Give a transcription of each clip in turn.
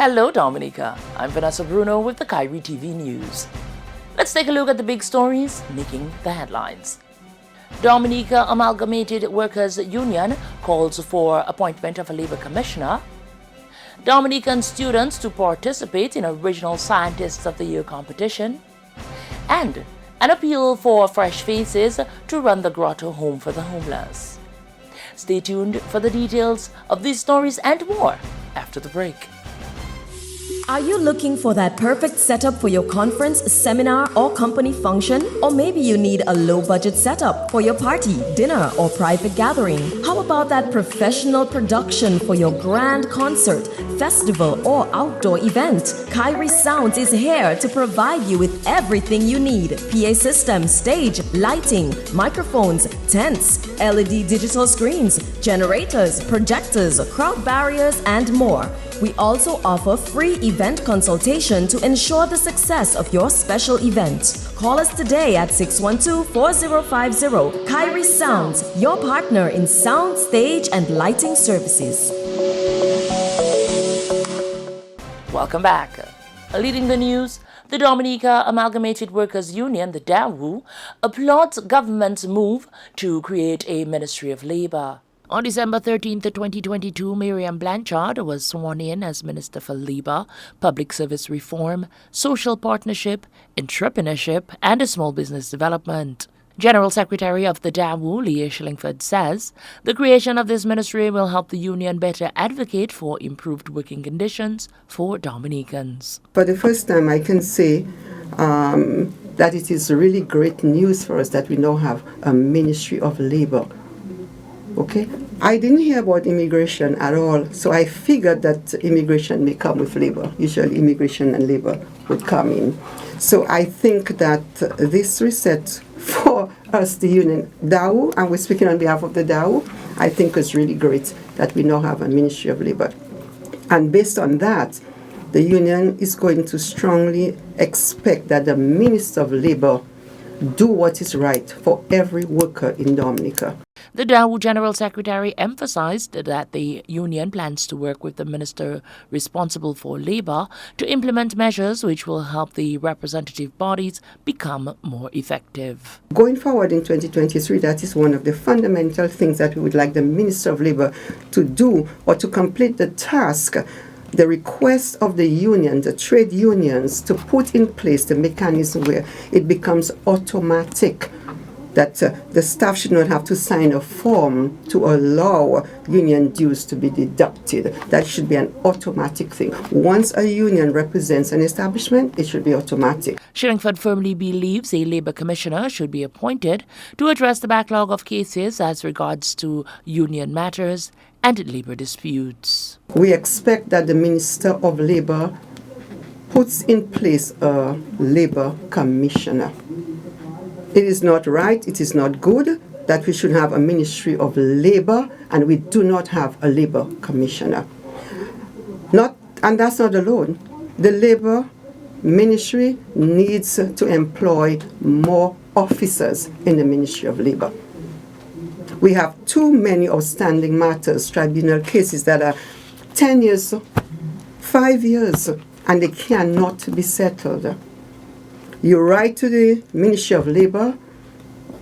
Hello, Dominica. I'm Vanessa Bruno with the Kairi TV News. Let's take a look at the big stories making the headlines. Dominica Amalgamated Workers Union calls for appointment of a labor commissioner. Dominican students to participate in Original Scientists of the Year competition. And an appeal for fresh faces to run the Grotto Home for the Homeless. Stay tuned for the details of these stories and more after the break. Are you looking for that perfect setup for your conference, seminar, or company function? Or maybe you need a low-budget setup for your party, dinner, or private gathering. How about that professional production for your grand concert, festival, or outdoor event? Kairi Sounds is here to provide you with everything you need. PA system, stage, lighting, microphones, tents, LED digital screens, generators, projectors, crowd barriers, and more. We also offer free event consultation to ensure the success of your special event. Call us today at 612-4050. Kairi Sounds, your partner in sound, stage, and lighting services. Welcome back. Leading the news, the Dominica Amalgamated Workers Union, the DAWU, applauds government's move to create a Ministry of Labor. On December 13, 2022, Miriam Blanchard was sworn in as Minister for Labor, Public Service Reform, Social Partnership, Entrepreneurship, and Small Business Development. General Secretary of the DAWU, Leah Shillingford, says the creation of this ministry will help the union better advocate for improved working conditions for Dominicans. For the first time, I can say that it is really great news for us that we now have a Ministry of Labor. Okay, I didn't hear about immigration at all, so I figured that immigration may come with labor. Usually immigration and labor would come in. So I think that this reset for us, the union, DAWU, and we're speaking on behalf of the DAWU, I think is really great that we now have a Ministry of Labor. And based on that, the union is going to strongly expect that the Minister of Labor do what is right for every worker in Dominica. The DAWU General Secretary emphasized that the union plans to work with the minister responsible for labor to implement measures which will help the representative bodies become more effective. Going forward in 2023, that is one of the fundamental things that we would like the Minister of Labor to do or to complete the task. The request of the union, the trade unions, to put in place the mechanism where it becomes automatic that the staff should not have to sign a form to allow union dues to be deducted. That should be an automatic thing. Once a union represents an establishment, it should be automatic. Shillingford firmly believes a Labour Commissioner should be appointed to address the backlog of cases as regards to union matters and labour disputes. We expect that the Minister of Labour puts in place a Labour Commissioner. It is not right, it is not good that we should have a Ministry of Labor and we do not have a Labour Commissioner. And that's not alone. The Labour Ministry needs to employ more officers in the Ministry of Labor. We have too many outstanding matters, tribunal cases that are 10 years, 5 years, and they cannot be settled. You write to the Ministry of Labor,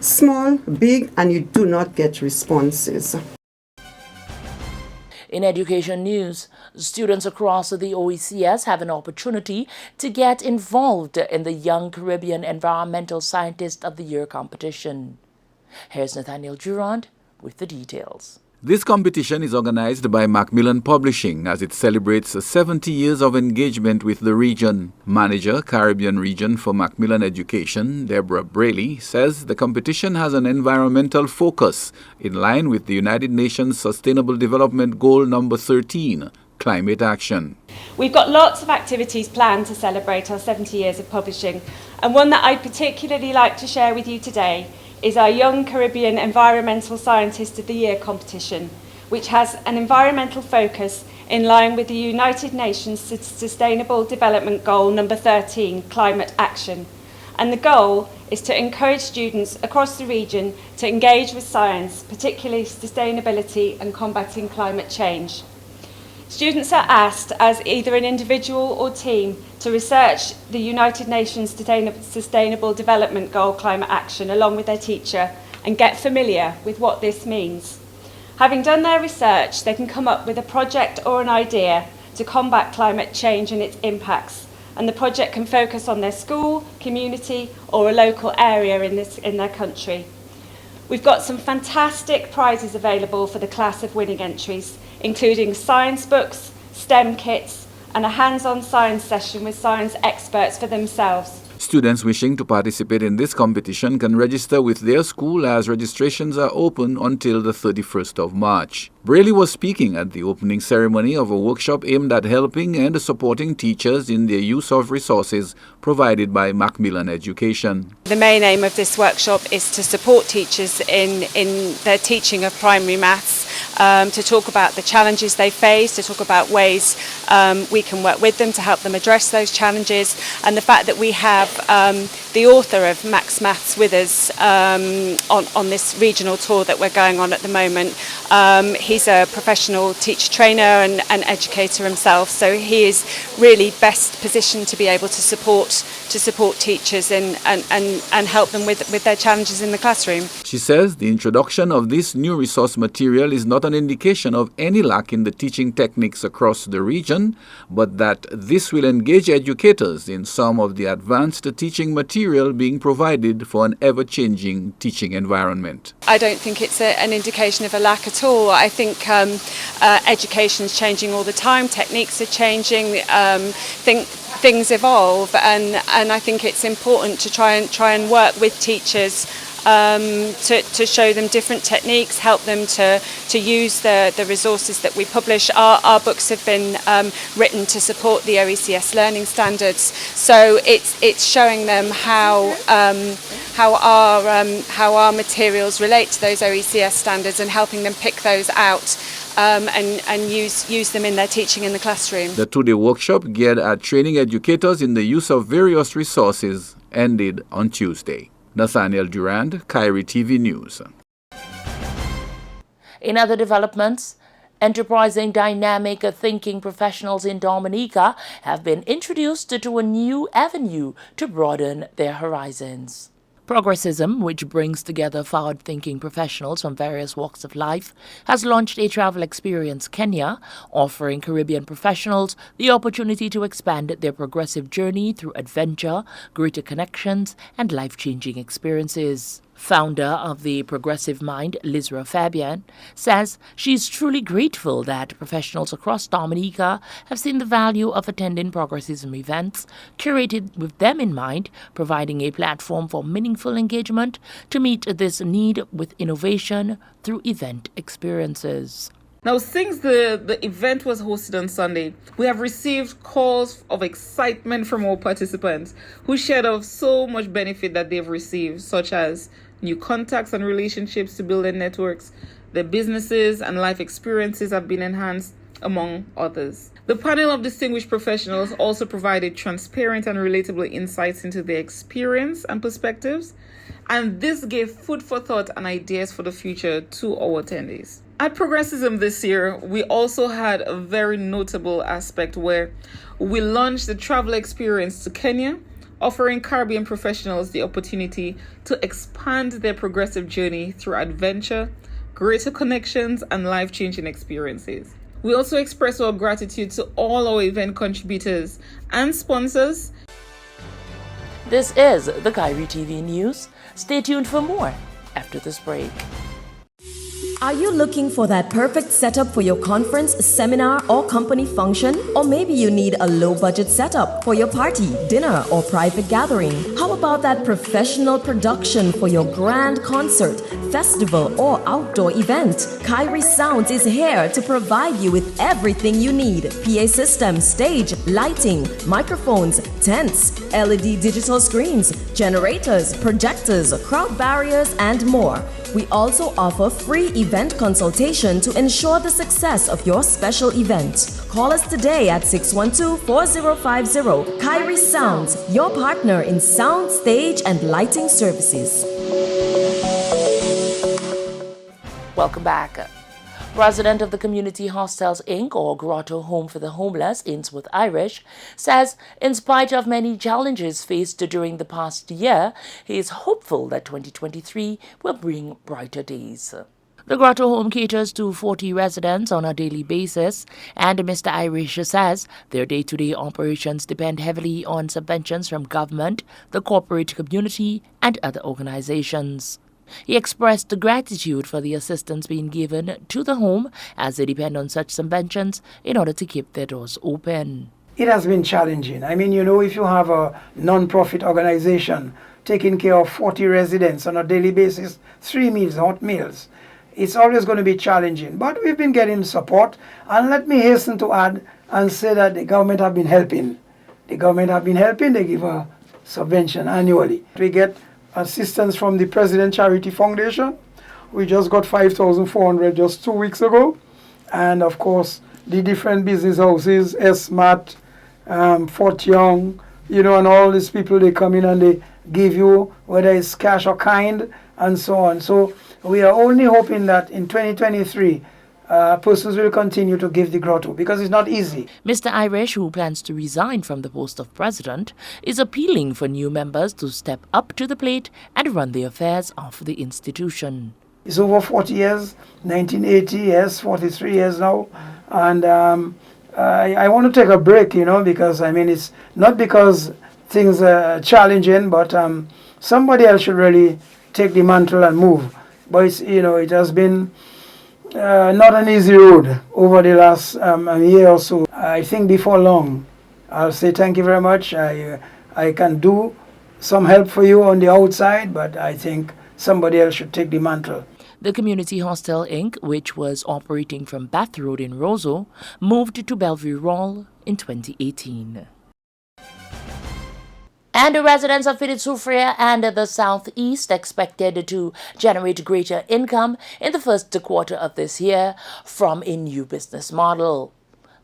small, big, and you do not get responses. In education news, students across the OECS have an opportunity to get involved in the Young Caribbean Environmental Scientist of the Year competition. Here's Nathaniel Durand with the details. This competition is organized by Macmillan Publishing as it celebrates 70 years of engagement with the region. Manager, Caribbean Region for Macmillan Education, Deborah Braley, says the competition has an environmental focus in line with the United Nations Sustainable Development Goal number 13, climate action. We've got lots of activities planned to celebrate our 70 years of publishing, and one that I'd particularly like to share with you today is our Young Caribbean Environmental Scientist of the Year competition, which has an environmental focus in line with the United Nations Sustainable Development Goal number 13, climate action. And the goal is to encourage students across the region to engage with science, particularly sustainability and combating climate change. Students are asked as either an individual or team to research the United Nations Sustainable Development Goal Climate Action along with their teacher and get familiar with what this means. Having done their research, they can come up with a project or an idea to combat climate change and its impacts, and the project can focus on their school, community or a local area in their country. We've got some fantastic prizes available for the class of winning entries, including science books, STEM kits, and a hands-on science session with science experts for themselves. Students wishing to participate in this competition can register with their school as registrations are open until the 31st of March. Braley was speaking at the opening ceremony of a workshop aimed at helping and supporting teachers in their use of resources provided by Macmillan Education. The main aim of this workshop is to support teachers in their teaching of primary maths, to talk about the challenges they face, to talk about ways we can work with them to help them address those challenges, and the fact that we have the author of Max Maths with us on this regional tour that we're going on at the moment. He's a professional teacher trainer and educator himself, so he is really best positioned to be able to support teachers and help them with their challenges in the classroom. She says the introduction of this new resource material is not an indication of any lack in the teaching techniques across the region, but that this will engage educators in some of the advanced teaching material being provided for an ever-changing teaching environment. I don't think it's an indication of a lack at all. I think education is changing all the time, techniques are changing, things evolve, and I think it's important to try and work with teachers to show them different techniques, help them to use the resources that we publish. Our books have been written to support the OECS learning standards, so it's showing them how our materials relate to those OECS standards and helping them pick those out and use them in their teaching in the classroom. The two-day workshop geared at training educators in the use of various resources ended on Tuesday. Nathaniel Durand, Kairi TV News. In other developments, enterprising, dynamic thinking professionals in Dominica have been introduced to a new avenue to broaden their horizons. Progressism, which brings together forward-thinking professionals from various walks of life, has launched a travel experience Kenya, offering Caribbean professionals the opportunity to expand their progressive journey through adventure, greater connections, and life-changing experiences. Founder of the Progressive Mind, Lizra Fabian, says she's truly grateful that professionals across Dominica have seen the value of attending progressivism events, curated with them in mind, providing a platform for meaningful engagement to meet this need with innovation through event experiences. Now, since the event was hosted on Sunday, we have received calls of excitement from all participants who shared of so much benefit that they've received, such as new contacts and relationships to build their networks, their businesses and life experiences have been enhanced, among others. The panel of distinguished professionals also provided transparent and relatable insights into their experience and perspectives, and this gave food for thought and ideas for the future to our attendees. At Progressism this year, we also had a very notable aspect where we launched the travel experience to Kenya, offering Caribbean professionals the opportunity to expand their progressive journey through adventure, greater connections, and life-changing experiences. We also express our gratitude to all our event contributors and sponsors. This is the Kairi TV News. Stay tuned for more after this break. Are you looking for that perfect setup for your conference, seminar, or company function? Or maybe you need a low-budget setup for your party, dinner, or private gathering? How about that professional production for your grand concert, festival, or outdoor event? Kairi Sounds is here to provide you with everything you need: PA system, stage, lighting, microphones, tents, LED digital screens, generators, projectors, crowd barriers, and more. We also offer free event consultation to ensure the success of your special event. Call us today at 612-4050. Kairi Sounds, your partner in sound, stage, and lighting services. Welcome back. President of the Community Hostels Inc., or Grotto Home for the Homeless, Ainsworth Irish, says in spite of many challenges faced during the past year, he is hopeful that 2023 will bring brighter days. The Grotto Home caters to 40 residents on a daily basis, and Mr. Irish says their day-to-day operations depend heavily on subventions from government, the corporate community, and other organizations. He expressed gratitude for the assistance being given to the home as they depend on such subventions in order to keep their doors open. It has been challenging. I mean, if you have a non-profit organization taking care of 40 residents on a daily basis, 3 meals, hot meals, it's always going to be challenging. But we've been getting support. And let me hasten to add and say that the government have been helping. The government have been helping. They give a subvention annually. We get assistance from the President Charity Foundation. We just got 5,400 just 2 weeks ago. And of course, the different business houses, SMAT, Fort Young, and all these people, they come in and they give you, whether it's cash or kind, and so on. So we are only hoping that in 2023, persons will continue to give the Grotto, because it's not easy. Mr. Irish, who plans to resign from the post of president, is appealing for new members to step up to the plate and run the affairs of the institution. It's over 40 years, 1980, yes, 43 years now. And I want to take a break, because, it's not because things are challenging, but somebody else should really take the mantle and move. But it has been not an easy road over the last year or so. I think before long, I'll say thank you very much. I can do some help for you on the outside, but I think somebody else should take the mantle. The Community Hostel Inc., which was operating from Bath Road in Roseau, moved to Bellevue Roll in 2018. And the residents of Petit Soufrière and the Southeast expected to generate greater income in the first quarter of this year from a new business model.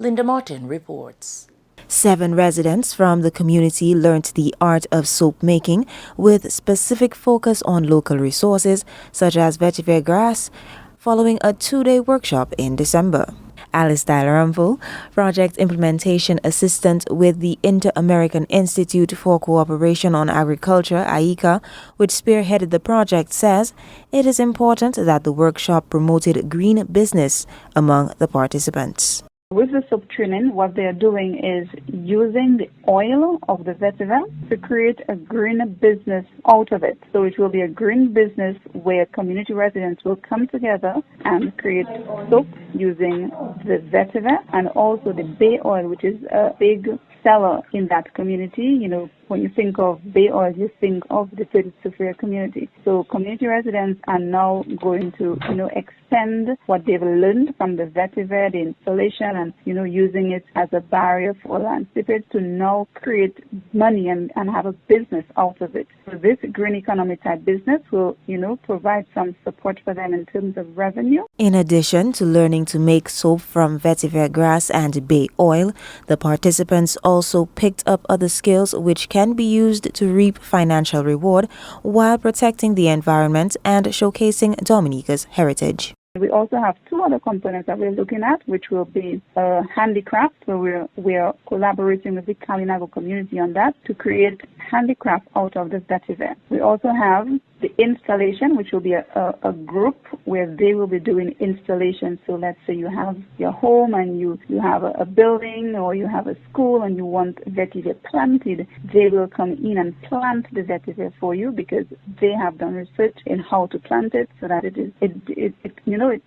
Linda Martin reports. 7 residents from the community learnt the art of soap making with specific focus on local resources such as vetiver grass following a 2-day workshop in December. Alice Dylaramvo, Project Implementation Assistant with the Inter-American Institute for Cooperation on Agriculture, AICA, which spearheaded the project, says it is important that the workshop promoted green business among the participants. With the soap training, what they're doing is using the oil of the vetiver to create a green business out of it. So it will be a green business where community residents will come together and create soap using the vetiver and also the bay oil, which is a big seller in that community. When you think of bay oil, you think of the Petit Soufrière community. So community residents are now going to, extend what they've learned from the vetiver, the installation, and, using it as a barrier for land slippage to now create money and have a business out of it. So this green economy type business will, provide some support for them in terms of revenue. In addition to learning to make soap from vetiver grass and bay oil, the participants also picked up other skills which can be used to reap financial reward while protecting the environment and showcasing Dominica's heritage. We also have 2 other components that we're looking at, which will be handicraft. So we're collaborating with the Kalinago community on that to create handicraft out of the vetiver. We also have the installation, which will be a group where they will be doing installation. So let's say you have your home and you have a building or you have a school and you want vetiver planted. They will come in and plant the vetiver for you because they have done research in how to plant it so that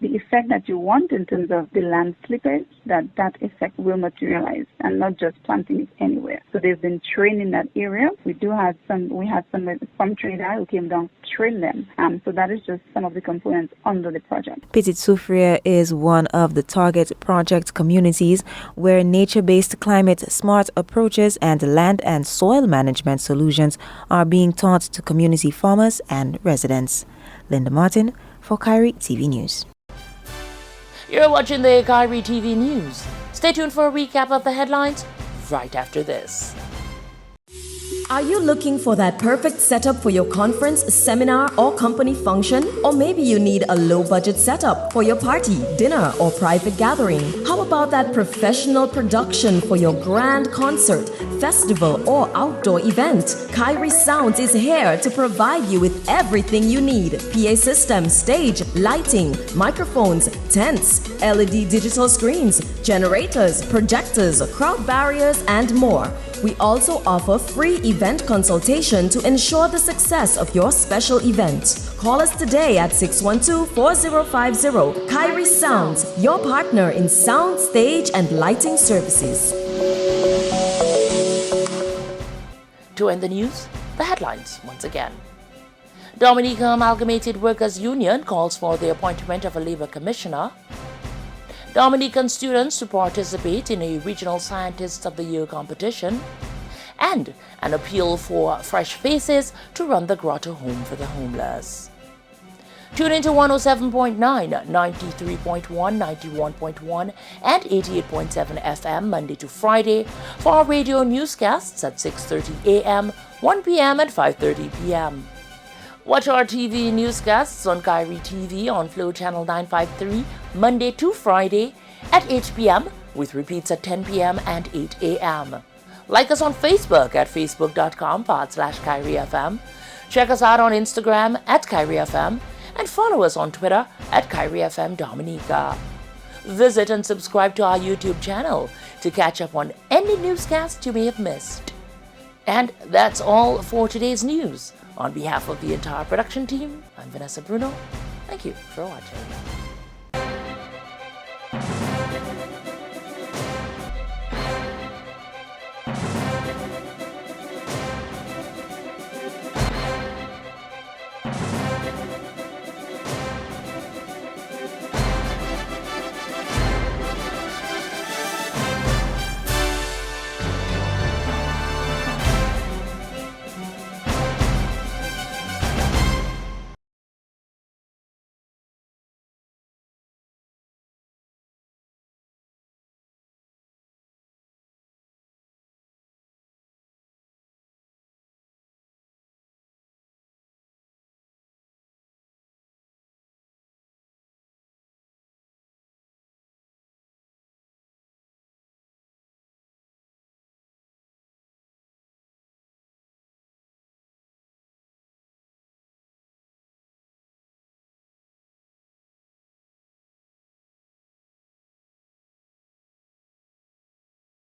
the effect that you want in terms of the land slippage, that effect will materialize and not just planting it anywhere. So they've been trained in that area. We had some from Trinidad who came down to train them. So that is just some of the components under the project. Petit Soufrière is one of the target project communities where nature-based climate-smart approaches and land and soil management solutions are being taught to community farmers and residents. Linda Martin for Kairi TV News. You're watching the Kairi TV News. Stay tuned for a recap of the headlines right after this. Are you looking for that perfect setup for your conference, seminar, or company function? Or maybe you need a low budget setup for your party, dinner, or private gathering? How about that professional production for your grand concert, festival, or outdoor event? Kairi Sounds is here to provide you with everything you need: PA system, stage, lighting, microphones, tents, LED digital screens, generators, projectors, crowd barriers, and more. We also offer free event consultation to ensure the success of your special event. Call us today at 612-4050. Kairi Sounds, your partner in sound, stage, and lighting services. To end the news, the headlines once again. Dominica Amalgamated Workers Union calls for the appointment of a labor commissioner. Dominican students to participate in a Regional Scientist of the Year competition, and an appeal for fresh faces to run the Grotto Home for the Homeless. Tune into 107.9, 93.1, 91.1, and 88.7 FM Monday to Friday for our radio newscasts at 6:30 a.m., 1 p.m., and 5:30 p.m. Watch our TV newscasts on Kairi TV on Flow Channel 953 Monday to Friday at 8 p.m. with repeats at 10 p.m. and 8 a.m. Like us on Facebook at facebook.com/KairiFM. Check us out on Instagram at KairiFM and follow us on Twitter at KairiFM Dominica. Visit and subscribe to our YouTube channel to catch up on any newscast you may have missed. And that's all for today's news. On behalf of the entire production team, I'm Vanessa Bruno. Thank you for watching.